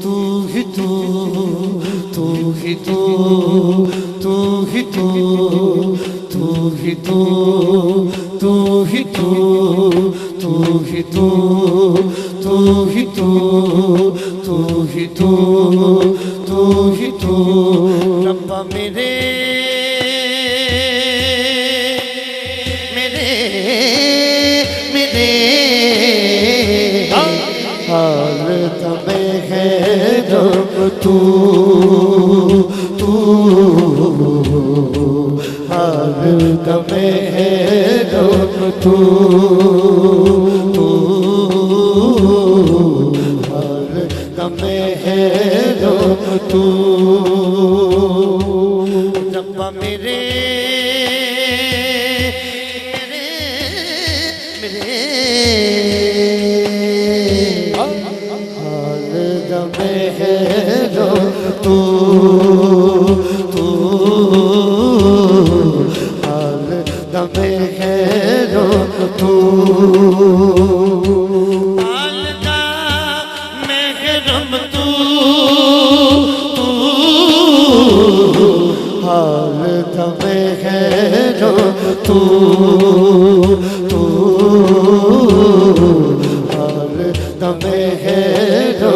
तू ही तू, तू ही तू, तू ही तू, तू ही तू, तू ही तू, तू ही तू, तू ही तू, तू ही तू, तू ही तू। रब्बा मेरे मेरे मेरे हाल तमें है रब तू, तू हाल तमें है रब तू, तू हाल तमें है रब तू। रब्बा मेरे मेरे हाल दमे है तू, तू हाल दमे है तू। हाल दा महरम तू, तू हाल दमे है तू, तू हाल दमे है तू।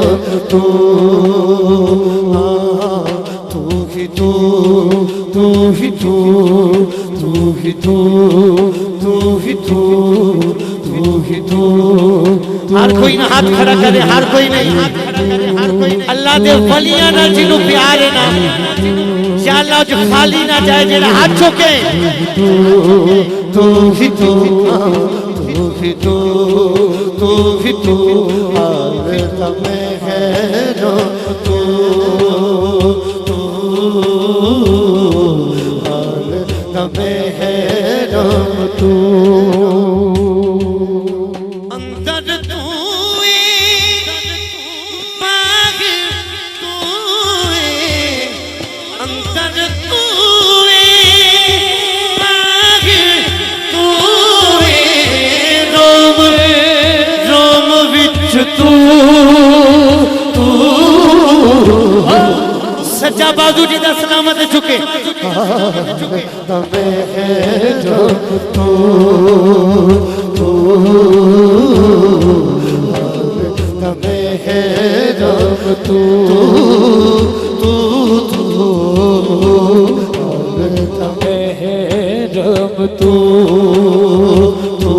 तू ही तू, तू ही तू, तू ही तू, तू ही तू, तू ही तू। हर कोई ना हाथ खड़ा करे, हर कोई नहीं हाथ खड़ा करे, हर कोई नहीं। अल्लाह दे वलियां ना जिन्हों प्यार है ना, या अल्लाह जो खाली ना जाए जेड़ा हाथ चुके। तू ही तू, तू ही तू, तू ही तू हाल तमें है तू, तू हाल तमें है तू। अंदर तू बाग तू, अंदर तू बाग तू, रोम रोम विच तू, तू सच्चा बाजू जी दा सलामत झुके। तमें है जो तू, तू तमें है जो तू, तू तू तमें है जब तू, तू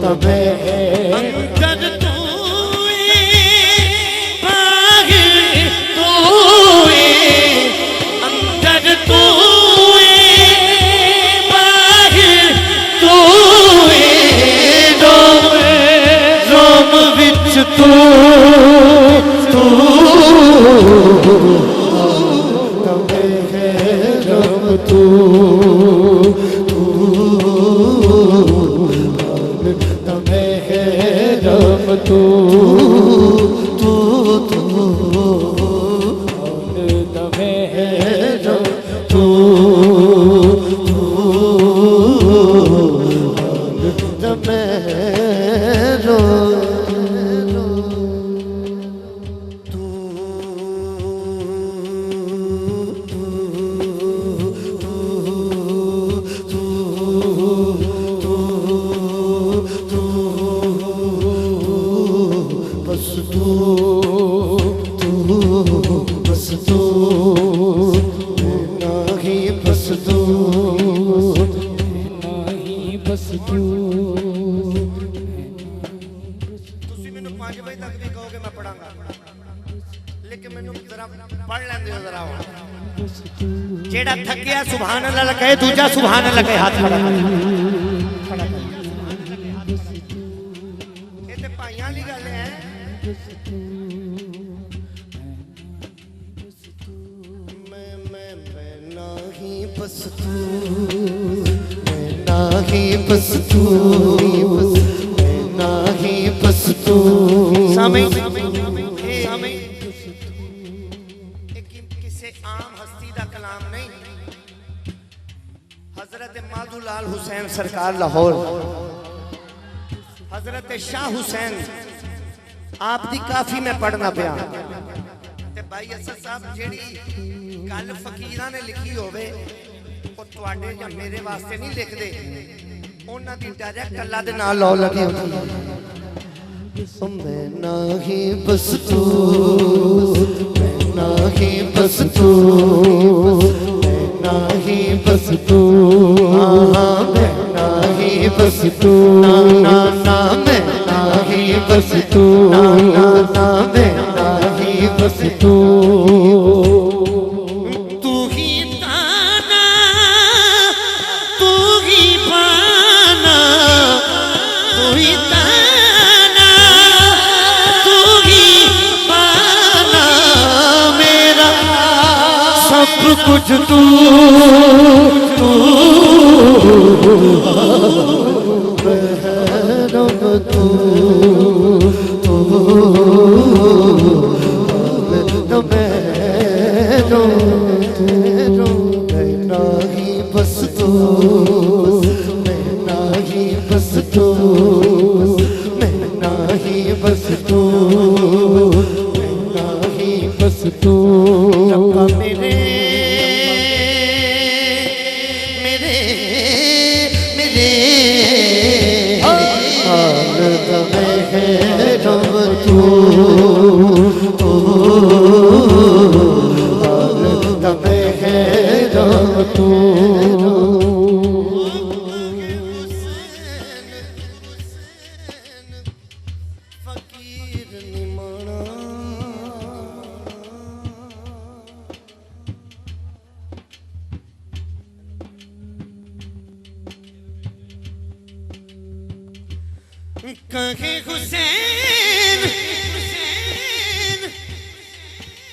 तमें है। अंदर तू बाग तू, अंदर तू बाग तू, रोम विच तू, तू तमें है जब तू, तू तमें है जब तू, तू तू तमें है जब तू, तू तमें रो बस तू, तू बस तू नहीं बस तू, नहीं बस तू। तुसी मैनू 5 बजे तक भी कहोगे मैं पढ़ांगा, लेकिन मैनू जरा पढ़ लेंदे हो जरा। जेड़ा थकिया सुभान अल्लाह कहे, दूजा सुभान अल्लाह कहे, हाथ खड़ा कर। ये ते भाइयां वाली गल है। मैं नहीं बस तू, मैं नहीं बस तू, मैं नहीं बस तू। सामई किसी आम हस्ती दा कलाम नहीं, हजरत माधुलाल हुसैन सरकार लाहौर, हजरत शाह हुसैन आप दी काफी मैं पढ़ना पिया ते भाई असद साहब जेड़ी गल फकीरां ने लिखी होवे ओ तुहाडे या मेरे वास्ते नहीं लिखदे उन्हां दी डायरेक्ट अल्लाह दे नाल लौ लगी होती मैं नहीं बस तू मैं नहीं बस तू मैं नहीं बस तू मैं नहीं बस तू ना ना ना मैं नहीं बस तू ना ना ना मैं नहीं बस तू तू ही ताना तू ही पाना तू ही ताना तू ही पाना मेरा सब कुछ तू तू बस तू मैं नहीं बस तू मैं नहीं बस तू मैं नहीं बस तू रब्बा मेरे मेरे मेरे हालत में है रब तू हालत में है रब तू कहे हुसैन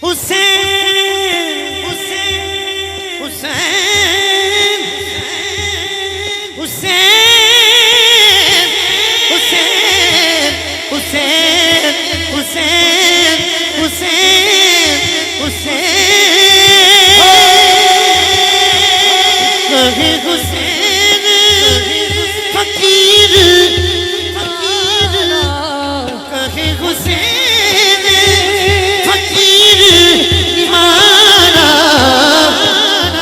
हुसैन हुसैन हुसैन हुसैन हुसैन हुसैन हुसैन हुसैन हुसैन कहे हुसैन फकीर हुसैन फकीर मारा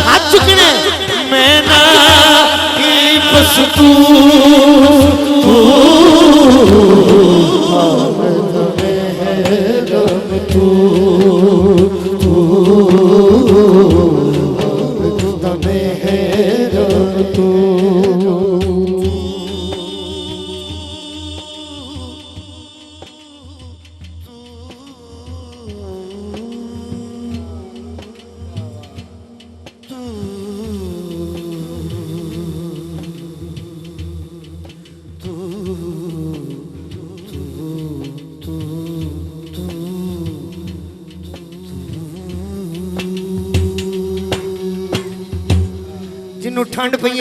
हाथ चुकने मैं ना ही बस तू हालत में है रब तू हालत में है रब तू जिन्नू ठंड पई